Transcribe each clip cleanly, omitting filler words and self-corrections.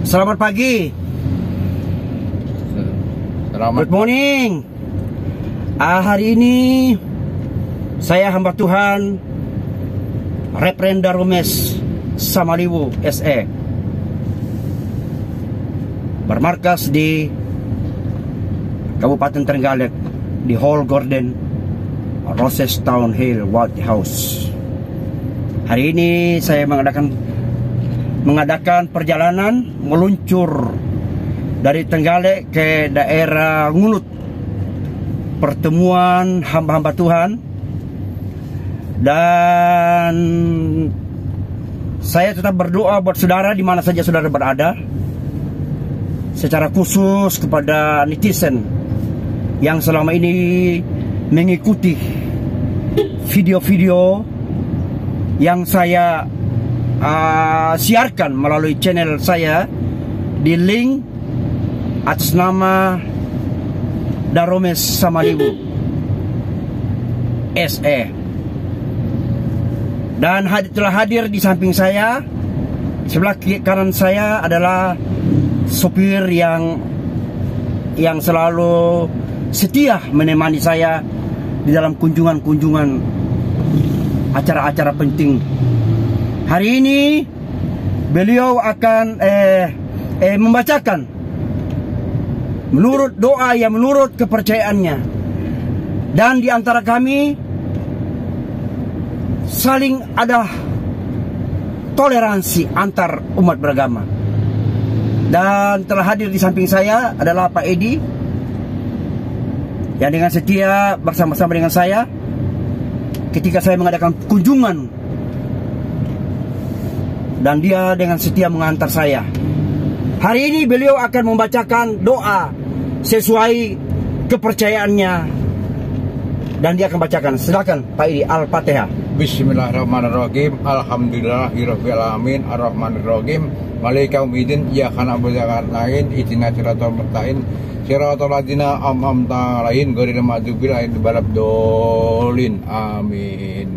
Selamat pagi. Selamat Good morning. Hari ini saya hamba Tuhan Reverend Daromes Samaliwu SE, bermarkas di Kabupaten Trenggalek di Hall Garden, Roses Town Hill, White House. Hari ini saya mengadakan perjalanan meluncur dari Trenggalek ke daerah Ngulut, pertemuan hamba-hamba Tuhan. Dan saya tetap berdoa buat saudara di mana saja saudara berada, secara khusus kepada netizen yang selama ini mengikuti video-video yang saya siarkan melalui channel saya di link atas nama Daromes Samaliwu SE. Dan telah hadir di samping saya, sebelah kanan saya adalah sopir yang selalu setia menemani saya di dalam kunjungan-kunjungan acara-acara penting. Hari ini beliau akan membacakan menurut doa yang menurut kepercayaannya, dan di antara kami saling ada toleransi antar umat beragama. Dan telah hadir di samping saya adalah Pak Edi, yang dengan setia bersama-sama dengan saya ketika saya mengadakan kunjungan, dan dia dengan setia mengantar saya. Hari ini beliau akan membacakan doa sesuai kepercayaannya, dan dia akan bacakan. Silakan Pak Edi, Al-Fatihah. Bismillahirrahmanirrahim. Alhamdulillahirabbil alamin, arrahmanirrahim, maliki yaumiddin, iyyaka na'budu wa iyyaka nasta'in, ihdinas siratal mustaqim, siratal ladzina an'amta 'alaihim ghairil maghdubi 'alaihim waladdallin. Amin.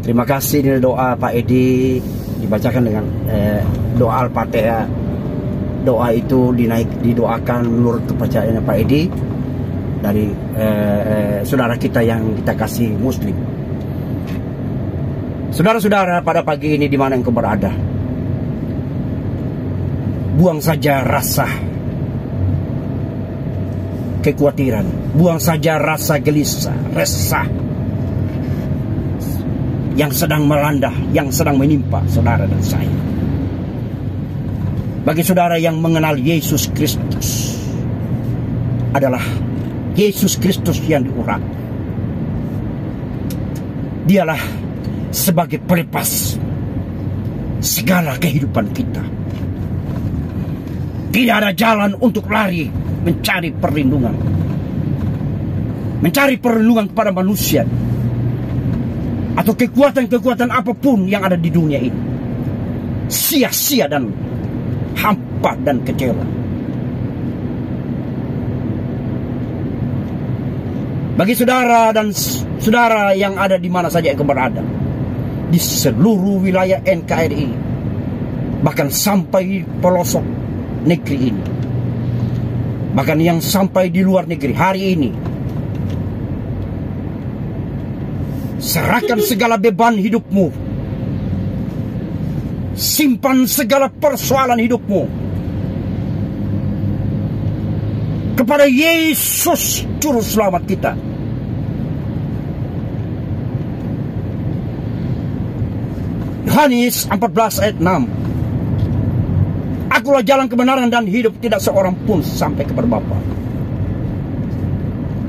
Terima kasih. Ini doa Pak Edi dibacakan dengan doa Al-Fatihah. Doa itu didoakan menurut kepercayaannya Pak Edi dari saudara kita yang kita kasih Muslim. Saudara-saudara, pada pagi ini di mana engkau berada, buang saja rasa kekhawatiran, buang saja rasa gelisah, resah yang sedang melanda, yang sedang menimpa saudara dan saya. Bagi saudara yang mengenal Yesus Kristus, adalah Yesus Kristus yang diurat. Dialah sebagai pelepas segala kehidupan kita. Tidak ada jalan untuk lari mencari perlindungan, kepada manusia atau kekuatan-kekuatan apapun yang ada di dunia ini. Sia-sia dan hampa dan kecewa. Bagi saudara dan saudara yang ada di mana saja yang berada, di seluruh wilayah NKRI, bahkan sampai pelosok negeri ini, bahkan yang sampai di luar negeri, hari ini serahkan segala beban hidupmu, simpan segala persoalan hidupmu kepada Yesus Juru Selamat kita. Yohanes 14 ayat 6. Akulah jalan kebenaran dan hidup, tidak seorang pun sampai kepada Bapa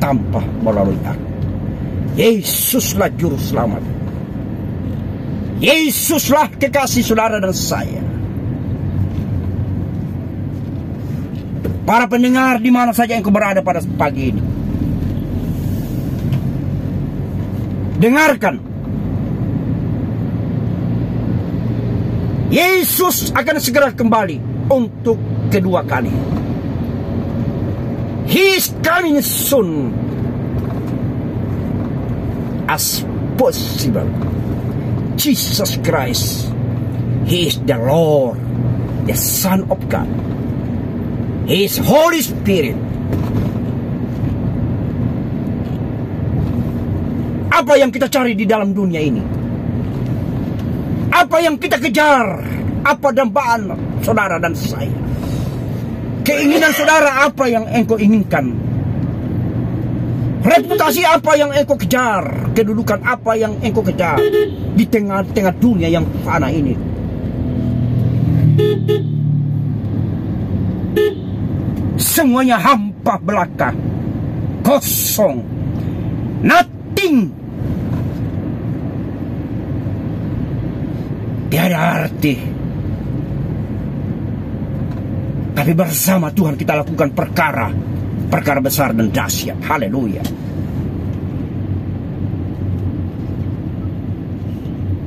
tanpa melalui aku. Yesuslah Juru Selamat. Yesuslah kekasih saudara dan saya. Para pendengar di mana saja yang berada pada pagi ini, dengarkan. Yesus akan segera kembali untuk kedua kali. He is coming soon as possible. Jesus Christ, He is the Lord the Son of God, His Holy Spirit. Apa yang kita cari di dalam dunia ini? Apa yang kita kejar? Apa dambaan saudara dan saya? Keinginan saudara apa yang engkau inginkan? Reputasi apa yang engkau kejar? Kedudukan apa yang engkau kejar di tengah-tengah dunia yang fana ini? Semuanya hampa belaka, kosong, nothing, tiada arti. Tapi bersama Tuhan kita lakukan perkara besar dan dahsyat. Haleluya.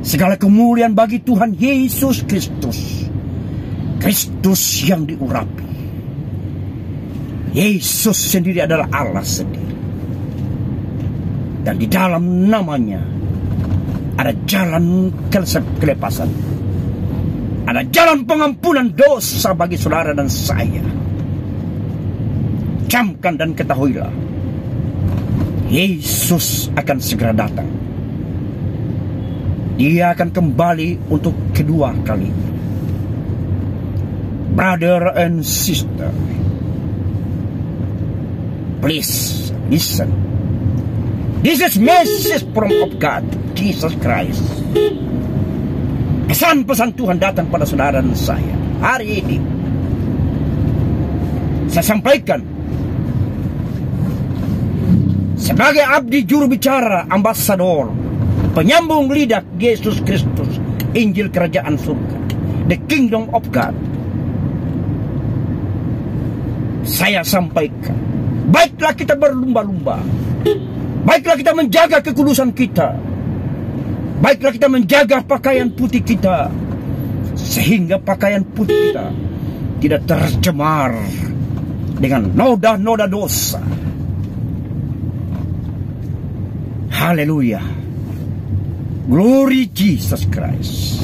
Segala kemuliaan bagi Tuhan Yesus Kristus. Kristus yang diurapi. Yesus sendiri adalah Allah sendiri. Dan di dalam namanya ada jalan kelepasan. Ada jalan pengampunan dosa bagi saudara dan saya. Camkan dan ketahuilah, Yesus akan segera datang. Dia akan kembali untuk kedua kali. Brother and sister, please listen. This is message from of God, Jesus Christ. Pesan-pesan Tuhan datang pada saudara dan saya. Hari ini saya sampaikan sebagai abdi juru bicara, ambasador, penyambung lidah Yesus Kristus, Injil Kerajaan Surga, the Kingdom of God. Saya sampaikan, baiklah kita berlumba-lumba, baiklah kita menjaga kekudusan kita, baiklah kita menjaga pakaian putih kita, sehingga pakaian putih kita tidak tercemar dengan noda-noda dosa. Haleluya. Glory Jesus Christ.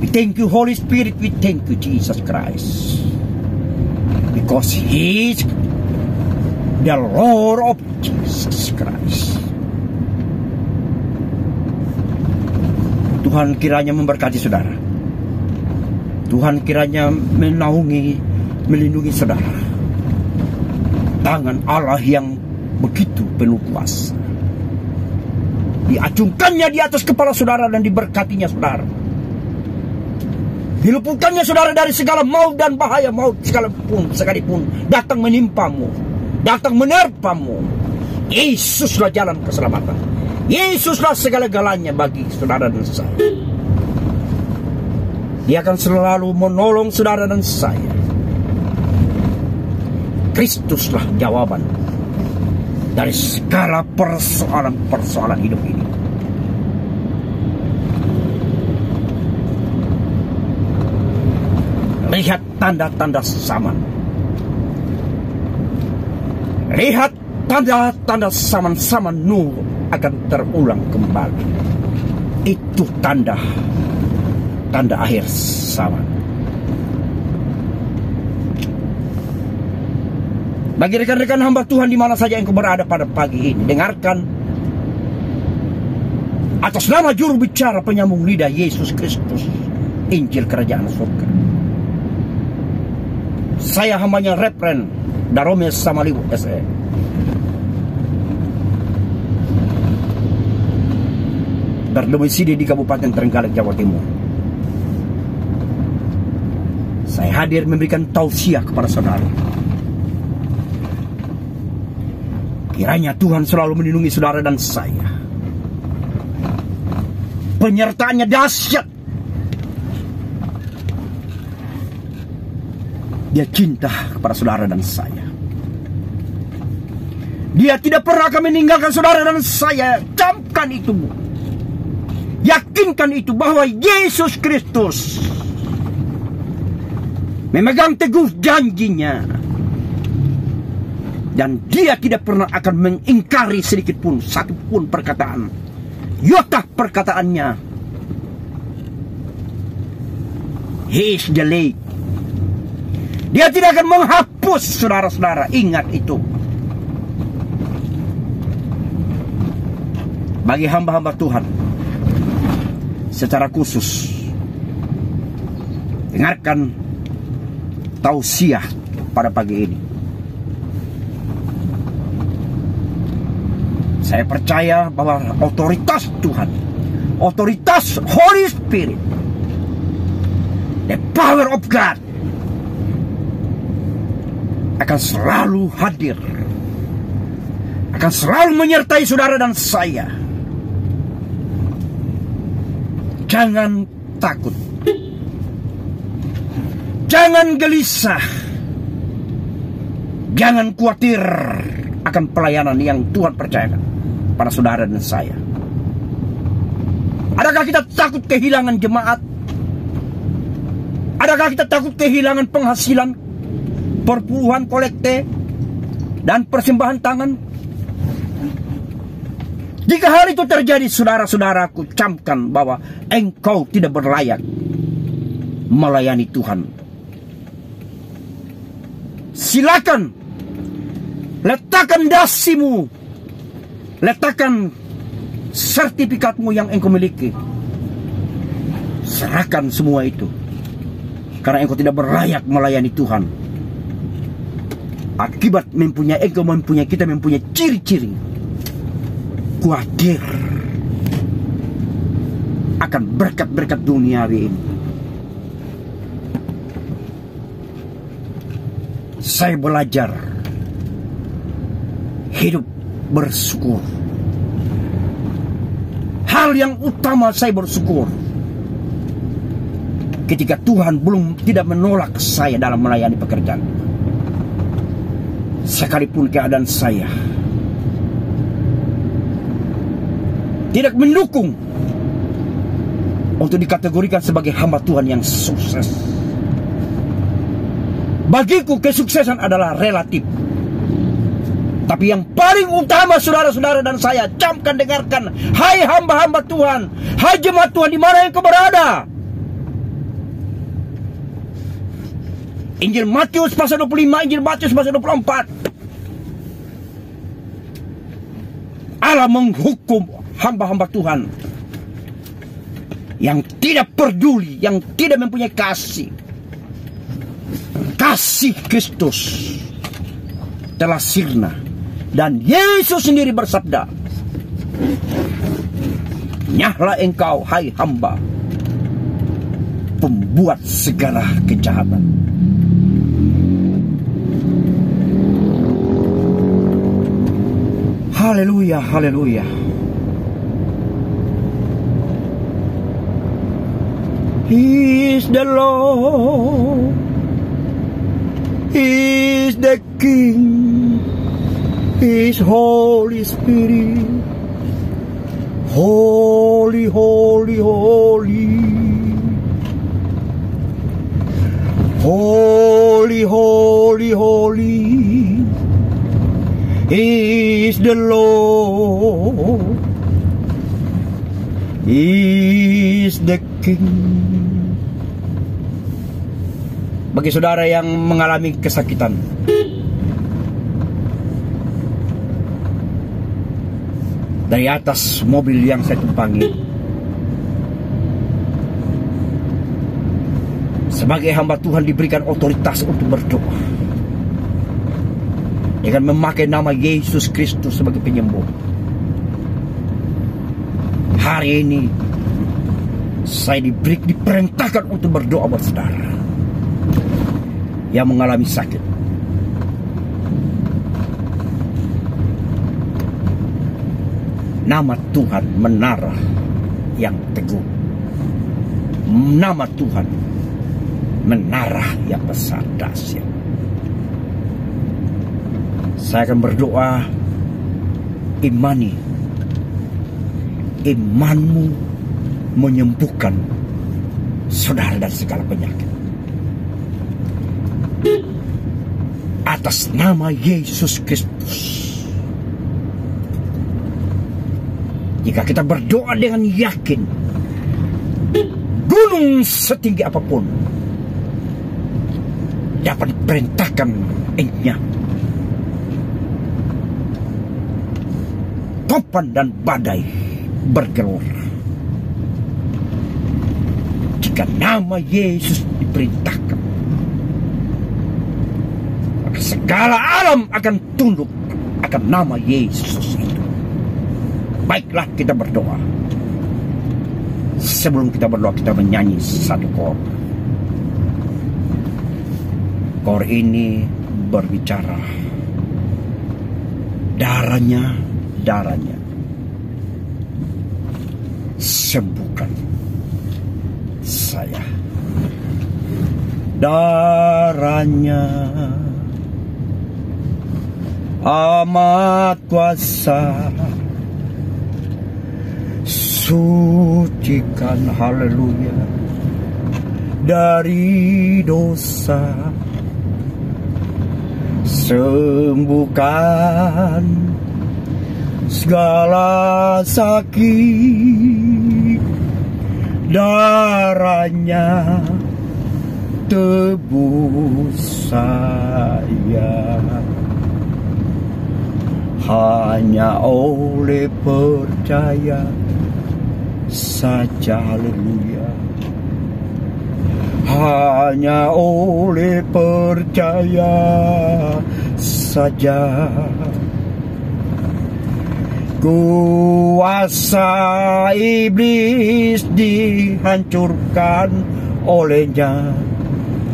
We thank you Holy Spirit. We thank you Jesus Christ. Because He is the Lord of Jesus Christ. Tuhan kiranya memberkati saudara. Tuhan kiranya menaungi, melindungi saudara. Tangan Allah yang begitu penuh kuasa diacungkannya di atas kepala saudara dan diberkatinya saudara. Diluputkannya saudara dari segala maut dan bahaya maut sekalipun datang menimpamu, datang menerpamu. Yesuslah jalan keselamatan. Yesuslah segala-galanya bagi saudara dan saya. Dia akan selalu menolong saudara dan saya. Kristuslah jawaban dari segala persoalan-persoalan hidup ini. Lihat tanda-tanda zaman. Lihat tanda-tanda zaman Nuh akan terulang kembali. Itu tanda akhir zaman. Bagi rekan-rekan hamba Tuhan di mana saja engkau berada pada pagi ini, dengarkan atas nama juru bicara penyambung lidah Yesus Kristus, Injil Kerajaan Surga. Saya hambanya Reverend Darome Samaliu SE. Berdomisili di Kabupaten Trenggalek, Jawa Timur. Saya hadir memberikan tausiah kepada saudara. Kiranya Tuhan selalu melindungi saudara dan saya. Penyertaannya dahsyat. Dia cinta kepada saudara dan saya. Dia tidak pernah akan meninggalkan saudara dan saya. Camkan itu. Yakinkan itu bahwa Yesus Kristus memegang teguh janjinya. Dan dia tidak pernah akan mengingkari sedikit pun, satu pun perkataan, iota perkataannya. He is the lake Dia tidak akan menghapus, saudara-saudara. Ingat itu. Bagi hamba-hamba Tuhan, secara khusus, dengarkan tausiah pada pagi ini. Saya percaya bahwa otoritas Tuhan, otoritas Holy Spirit, the power of God, akan selalu hadir, akan selalu menyertai saudara dan saya. Jangan takut, jangan gelisah, jangan khawatir akan pelayanan yang Tuhan percayakan pada saudara dan saya. Adakah kita takut kehilangan jemaat? Adakah kita takut kehilangan penghasilan, perpuluhan kolekte, dan persembahan tangan? Jika hal itu terjadi, saudara-saudaraku, camkan bahwa engkau tidak berlayak melayani Tuhan. Silakan letakkan dasimu, letakkan sertifikatmu yang engkau miliki. Serahkan semua itu, karena engkau tidak berlayak melayani Tuhan. Akibat engkau mempunyai, kita mempunyai ciri-ciri khawatir akan berkat-berkat duniawi ini. Saya belajar hidup bersyukur. Hal yang utama saya bersyukur ketika Tuhan tidak menolak saya dalam melayani pekerjaan. Sekalipun keadaan saya tidak mendukung untuk dikategorikan sebagai hamba Tuhan yang sukses. Bagiku kesuksesan adalah relatif. Tapi yang paling utama, saudara-saudara dan saya, camkan, dengarkan. Hai hamba-hamba Tuhan, hai jemaat Tuhan di mana yang kau berada. Injil Matius pasal 25, Injil Matius pasal 24. Allah menghukum hamba-hamba Tuhan yang tidak peduli, yang tidak mempunyai kasih. Kasih Kristus telah sirna, dan Yesus sendiri bersabda, nyahlah engkau, hai hamba, pembuat segala kejahatan. Haleluya, haleluya. He is the Lord, He is the King, He is Holy Spirit, holy, holy, holy, holy, holy, holy. He is the Lord, He is the King. Bagi saudara yang mengalami kesakitan, dari atas mobil yang saya tumpangi, sebagai hamba Tuhan diberikan otoritas untuk berdoa dengan memakai nama Yesus Kristus sebagai penyembuh. Hari ini saya diperintahkan untuk berdoa buat saudara yang mengalami sakit. Nama Tuhan menara yang teguh. Nama Tuhan menara yang besar dahsyat. Saya akan berdoa, imani, imanmu menyembuhkan saudara dari segala penyakit. Atas nama Yesus Kristus. Jika kita berdoa dengan yakin, gunung setinggi apapun dapat diperintahkan engkau. Topan dan badai bergelora. Jika nama Yesus diperintahkan, maka segala alam akan tunduk akan nama Yesus itu. Baiklah, kita berdoa. Sebelum kita berdoa, kita menyanyi satu kor. Kor ini berbicara, darahnya, sembuhkan saya. Darahnya amat kuasa, sucikan, haleluya, dari dosa, sembuhkan segala sakit. Darahnya tebus saya, hanya oleh percaya saja, haleluya, hanya oleh percaya saja. Kuasa iblis dihancurkan olehnya,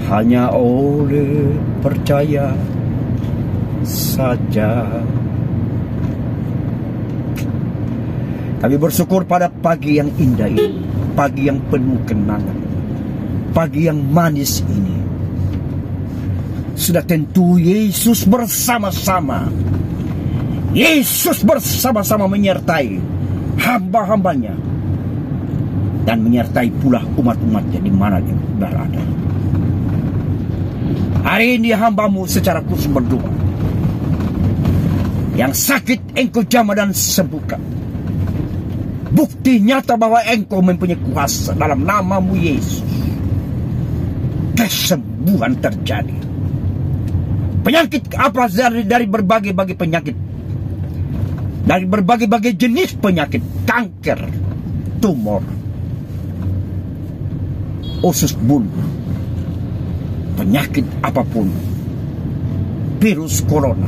hanya oleh percaya saja. Kami bersyukur pada pagi yang indah ini, pagi yang penuh kenangan, pagi yang manis ini. Sudah tentu Yesus bersama-sama, Yesus bersama-sama menyertai hamba-hambanya dan menyertai pula umat-umatnya di mana dia berada. Hari ini hambamu secara khusus berdoa. Yang sakit engkau jamah dan sembuhkan. Bukti nyata bahwa engkau mempunyai kuasa dalam namamu Yesus. Kesembuhan terjadi. Penyakit apa dari berbagai-bagai penyakit, dari berbagai-bagai jenis penyakit, kanker, tumor, usus buntu, penyakit apapun, virus corona,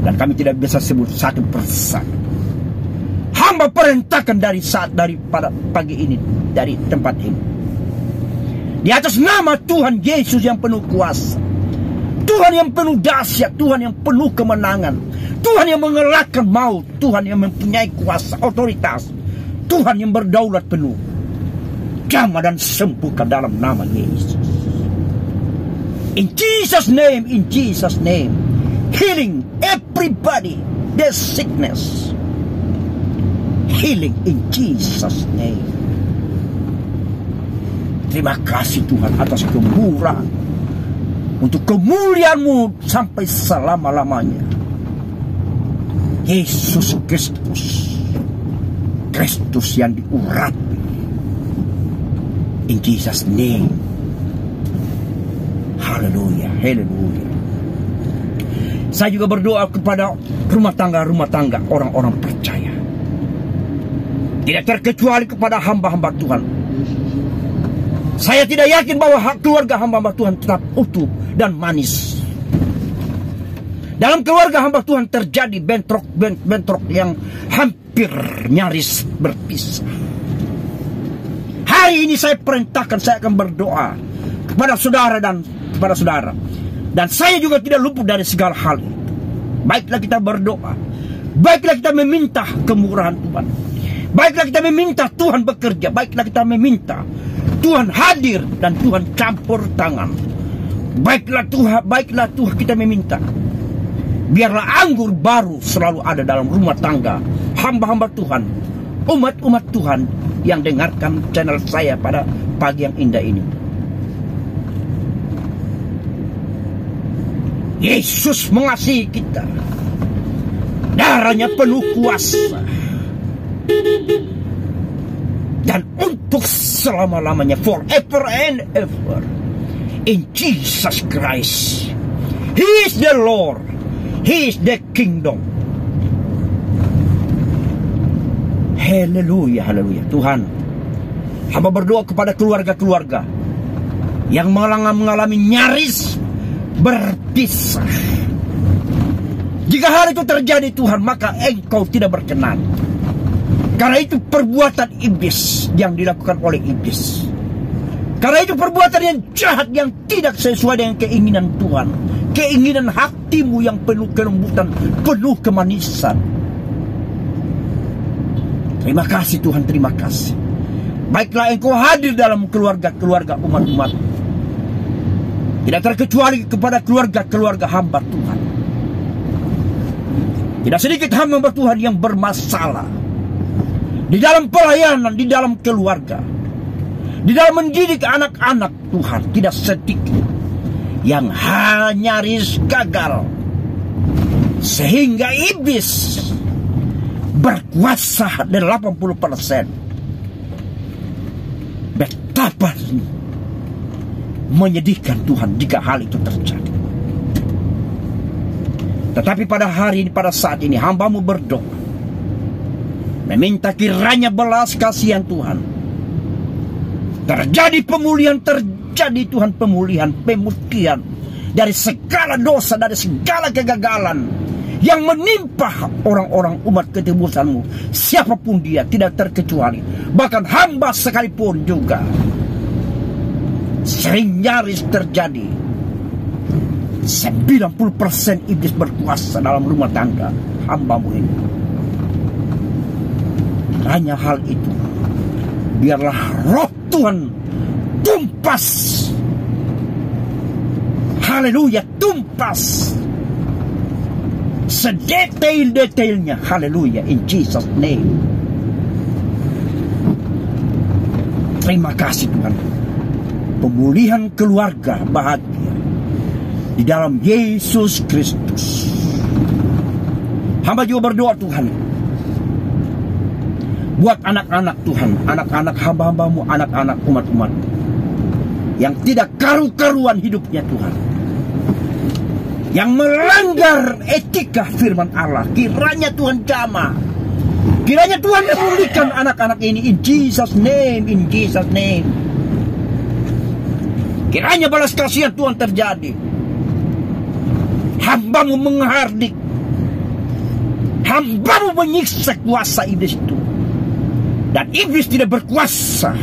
dan kami tidak bisa sebut satu persatu. Hamba perintahkan pada pagi ini, dari tempat ini, di atas nama Tuhan Yesus yang penuh kuasa, Tuhan yang penuh dahsyat, Tuhan yang penuh kemenangan, Tuhan yang mengelakkan maut, Tuhan yang mempunyai kuasa, otoritas, Tuhan yang berdaulat penuh. Jamah dan sembuhkan dalam nama Yesus. In Jesus' name, healing everybody, their sickness. Healing in Jesus' name. Terima kasih Tuhan atas kemurahan, untuk kemuliaan-Mu sampai selama-lamanya. Yesus Kristus, Kristus yang diurapi. In Jesus' name. Haleluya, haleluya. Saya juga berdoa kepada rumah tangga orang-orang percaya. Tidak terkecuali kepada hamba-hamba Tuhan. Saya tidak yakin bahwa keluarga hamba-hamba Tuhan tetap utuh dan manis. Dalam keluarga hamba Tuhan terjadi bentrok yang hampir nyaris berpisah. Hari ini saya perintahkan, saya akan berdoa kepada saudara dan kepada saudara. Dan saya juga tidak luput dari segala hal itu. Baiklah kita berdoa, baiklah kita meminta kemurahan Tuhan, baiklah kita meminta Tuhan bekerja, baiklah kita meminta Tuhan hadir dan Tuhan campur tangan. Baiklah Tuhan kita meminta, biarlah anggur baru selalu ada dalam rumah tangga hamba-hamba Tuhan, umat-umat Tuhan yang dengarkan channel saya pada pagi yang indah ini. Yesus mengasihi kita. Darahnya penuh kuasa. Dan untuk selama-lamanya, forever and ever. in Jesus Christ. He is the Lord. He is the kingdom. Haleluya, haleluya. Tuhan, hamba berdoa kepada keluarga-keluarga yang mengalami nyaris berpisah. Jika hal itu terjadi Tuhan, maka Engkau tidak berkenan. Karena itu perbuatan iblis yang dilakukan oleh iblis. Karena itu perbuatan yang jahat yang tidak sesuai dengan keinginan Tuhan. Keinginan hatimu yang penuh kelembutan, penuh kemanisan. Terima kasih Tuhan, terima kasih. Baiklah Engkau hadir dalam keluarga-keluarga umat-umat. Tidak terkecuali kepada keluarga-keluarga hamba Tuhan. Tidak sedikit hamba Tuhan yang bermasalah di dalam pelayanan, di dalam keluarga, di dalam mendidik anak-anak Tuhan. Tidak sedikit yang nyaris gagal, sehingga iblis berkuasa 80%. Betapa menyedihkan Tuhan jika hal itu terjadi. Tetapi pada hari ini, pada saat ini, hamba-Mu berdoa, meminta kiranya belas kasihan Tuhan. Terjadi pemulihan, terjadi Tuhan pemulihan, pemutihan dari segala dosa, dari segala kegagalan yang menimpa orang-orang umat ketebusan-Mu. Siapapun dia, tidak terkecuali. Bahkan hamba sekalipun juga sering nyaris terjadi. 90% iblis berkuasa dalam rumah tangga hamba-Mu ini. Hanya hal itu, biarlah roh Tuhan tumpas. Haleluya, tumpas sedetail-detailnya. Haleluya, in Jesus name. Terima kasih Tuhan. Pemulihan keluarga bahagia di dalam Yesus Kristus. Hamba juga berdoa Tuhan, buat anak-anak Tuhan, anak-anak hamba-hamba-Mu, anak-anak umat-umat yang tidak karu-karuan hidupnya Tuhan, yang melanggar etika firman Allah. Kiranya Tuhan jamah, kiranya Tuhan memulihkan anak-anak ini in Jesus name, in Jesus name. Kiranya balas kasihan Tuhan terjadi. Hamba-Mu menghardik, hamba-Mu menyiksa kuasa iblis itu, dan iblis tidak berkuasa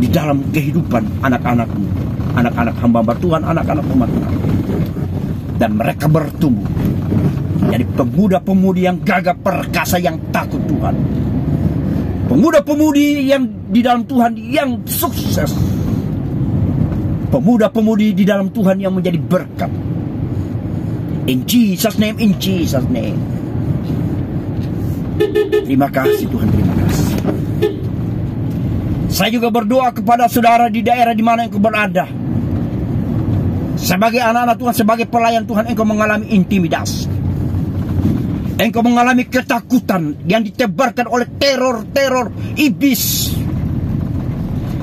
di dalam kehidupan anak-anak-Mu, anak-anak hamba Tuhan, anak-anak umat Tuhan. Dan mereka bertumbuh jadi pemuda-pemudi yang gagah perkasa, yang takut Tuhan. Pemuda-pemudi yang di dalam Tuhan yang sukses. Pemuda-pemudi di dalam Tuhan yang menjadi berkat. In Jesus name, in Jesus name. Terima kasih Tuhan, terima kasih. Saya juga berdoa kepada saudara di daerah di mana engkau berada. Sebagai anak-anak Tuhan, sebagai pelayan Tuhan, engkau mengalami intimidasi. Engkau mengalami ketakutan yang ditebarkan oleh teror-teror iblis,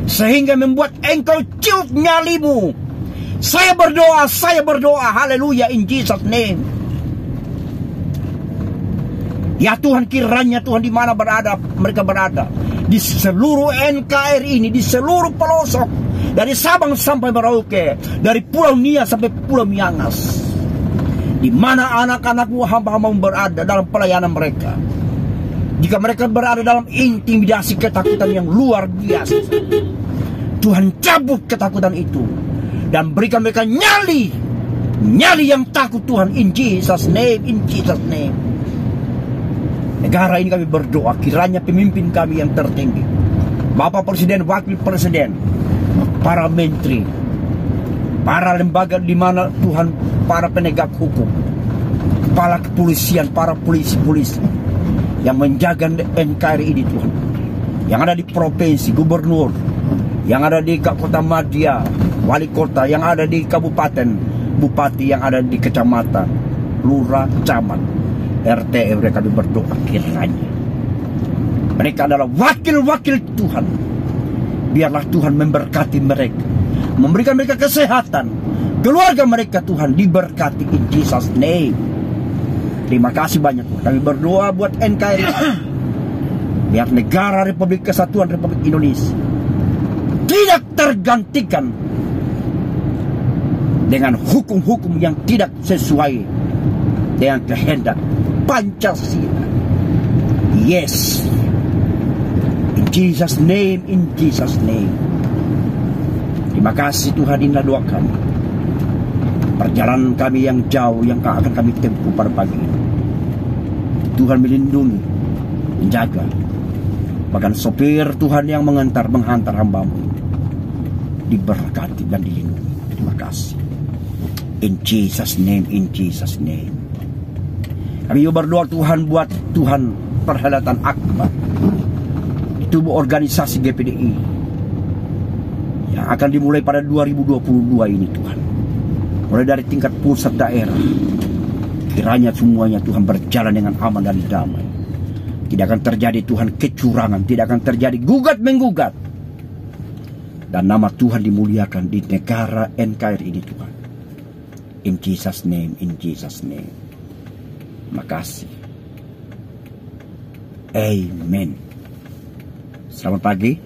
sehingga membuat engkau ciut nyalimu. Saya berdoa, haleluya, in Jesus name. Ya Tuhan, kiranya Tuhan di mana berada, mereka berada, di seluruh NKRI ini, di seluruh pelosok, dari Sabang sampai Merauke, dari Pulau Nia sampai Pulau Miangas, di mana anak-anak-Mu, hamba-hamba-Mu berada dalam pelayanan mereka. Jika mereka berada dalam intimidasi, ketakutan yang luar biasa, Tuhan cabut ketakutan itu dan berikan mereka nyali yang takut Tuhan, in Jesus name, in Jesus name. Negara ini kami berdoa, kiranya pemimpin kami yang tertinggi, Bapak Presiden, Wakil Presiden, para menteri, para lembaga di mana Tuhan, para penegak hukum, kepala kepolisian, para polisi-polisi yang menjaga NKRI ini Tuhan, yang ada di provinsi, gubernur, yang ada di kota Madya, wali kota, yang ada di kabupaten, bupati, yang ada di kecamatan, lurah, camat, RT, mereka berdoa kiranya mereka adalah wakil-wakil Tuhan Biarlah Tuhan memberkati mereka, memberikan mereka kesehatan, keluarga mereka Tuhan diberkati in Jesus name. Terima kasih banyak Tuhan. Kami berdoa buat NKRI, biar negara Republik Kesatuan Republik Indonesia tidak tergantikan dengan hukum-hukum yang tidak sesuai dengan kehendak Pancasila. Yes, in Jesus name, in Jesus name. Terima kasih Tuhan, inilah doa kami. Perjalanan kami yang jauh yang akan kami tempuh pada pagi ini, Tuhan melindungi, menjaga. Bahkan sopir Tuhan yang menghantar hamba-Mu diberkati dan dilindungi. Terima kasih. In Jesus name, in Jesus name. Kami berdoa Tuhan buat Tuhan perhelatan akbar di tubuh organisasi GPDI yang akan dimulai pada 2022 ini Tuhan. Mulai dari tingkat pusat daerah, kiranya semuanya Tuhan berjalan dengan aman dan damai. Tidak akan terjadi Tuhan kecurangan, tidak akan terjadi gugat-menggugat. Dan nama Tuhan dimuliakan di negara NKRI ini Tuhan. In Jesus name, in Jesus name. Makasih. Amen. Selamat pagi.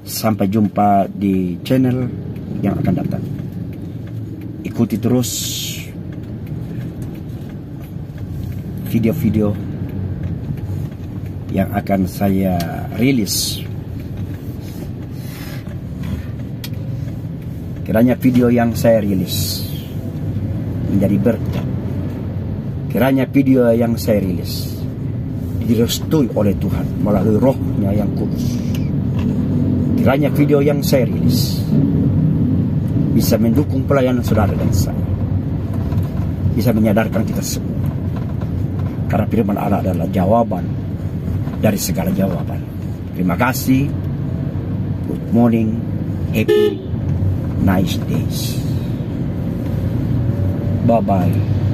Sampai jumpa di channel yang akan datang. Ikuti terus video-video yang akan saya rilis. Kiranya video yang saya rilis menjadi berkat. Kiranya video yang saya rilis direstui oleh Tuhan melalui Roh-Nya yang kudus. Kiranya video yang saya rilis bisa mendukung pelayanan saudara dan saya, bisa menyadarkan kita semua, karena firman Allah adalah jawaban dari segala jawaban. Terima kasih. Good morning. Happy nice days. Bye bye.